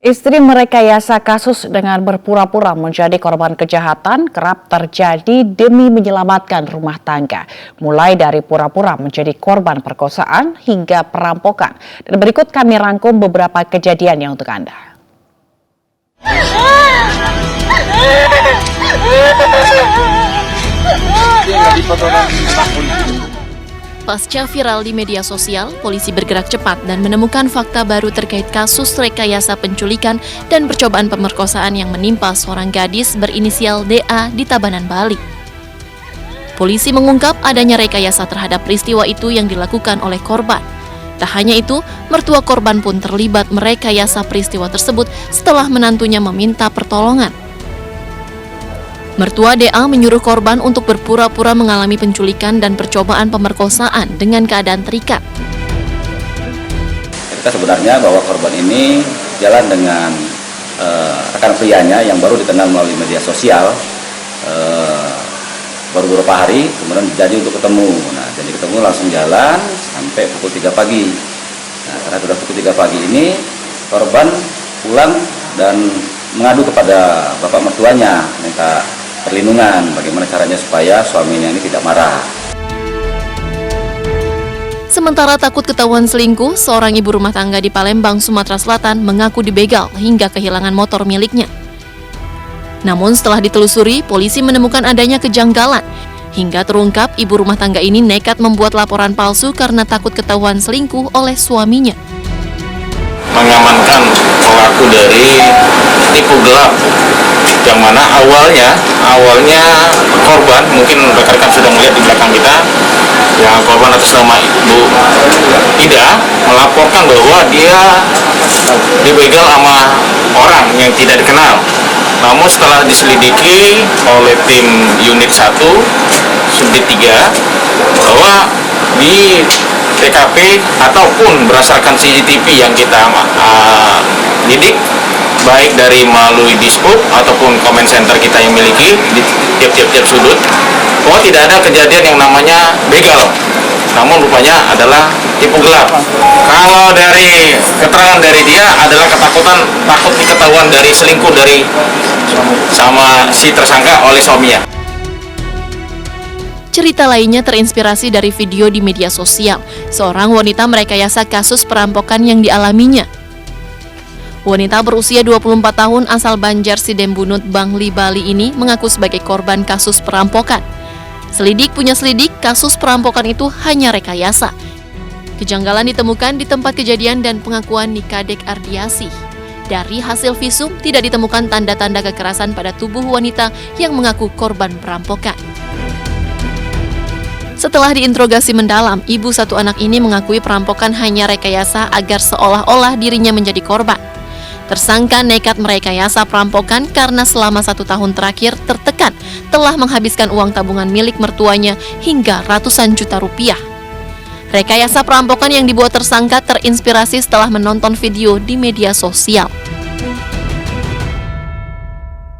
Istri merekayasa kasus dengan berpura-pura menjadi korban kejahatan kerap terjadi demi menyelamatkan rumah tangga. Mulai dari pura-pura menjadi korban perkosaan hingga perampokan. Dan berikut kami rangkum beberapa kejadiannya untuk Anda. Pasca viral di media sosial, polisi bergerak cepat dan menemukan fakta baru terkait kasus rekayasa penculikan dan percobaan pemerkosaan yang menimpa seorang gadis berinisial DA di Tabanan, Bali. Polisi mengungkap adanya rekayasa terhadap peristiwa itu yang dilakukan oleh korban. Tak hanya itu, mertua korban pun terlibat merekayasa peristiwa tersebut setelah menantunya meminta pertolongan. Mertua DA menyuruh korban untuk berpura-pura mengalami penculikan dan percobaan pemerkosaan dengan keadaan terikat. Kita sebenarnya bahwa korban ini jalan dengan rekan prianya yang baru dikenal melalui media sosial, baru beberapa hari, kemudian jadi untuk ketemu. Nah, jadi ketemu langsung jalan sampai pukul 3 pagi. Nah, karena sudah pukul 3 pagi ini, korban pulang dan mengadu kepada bapak mertuanya, minta perlindungan, bagaimana caranya supaya suaminya ini tidak marah. Sementara takut ketahuan selingkuh, seorang ibu rumah tangga di Palembang, Sumatera Selatan mengaku dibegal hingga kehilangan motor miliknya. Namun setelah ditelusuri, polisi menemukan adanya kejanggalan. Hingga terungkap ibu rumah tangga ini nekat membuat laporan palsu karena takut ketahuan selingkuh oleh suaminya. Mengamankan pelaku dari tipu gelap, yang mana awalnya korban, mungkin rekan-rekan sudah melihat di belakang kita, yang korban atas nama Ibu Ida melaporkan bahwa dia dibegal sama orang yang tidak dikenal. Namun setelah diselidiki oleh tim unit 1 subdit 3 bahwa di TKP ataupun berdasarkan CCTV yang kita lidik, baik dari melalui Dishub ataupun comment center kita yang miliki di tiap-tiap sudut, bahwa tidak ada kejadian yang namanya begal, namun rupanya adalah tipu gelap. Kalau dari keterangan dari dia adalah ketakutan, takut diketahuan dari selingkuh dari sama si tersangka oleh suaminya. Cerita lainnya terinspirasi dari video di media sosial. Seorang wanita merekayasa kasus perampokan yang dialaminya. Wanita berusia 24 tahun asal Banjar Sidembunut, Bangli, Bali ini mengaku sebagai korban kasus perampokan. Selidik punya selidik, kasus perampokan itu hanya rekayasa. Kejanggalan ditemukan di tempat kejadian dan pengakuan Nikadek Ardiasih. Dari hasil visum tidak ditemukan tanda-tanda kekerasan pada tubuh wanita yang mengaku korban perampokan. Setelah diinterogasi mendalam, ibu satu anak ini mengakui perampokan hanya rekayasa agar seolah-olah dirinya menjadi korban. Tersangka nekat merekayasa perampokan karena selama 1 tahun terakhir tertekan telah menghabiskan uang tabungan milik mertuanya hingga ratusan juta rupiah. Rekayasa perampokan yang dibuat tersangka terinspirasi setelah menonton video di media sosial.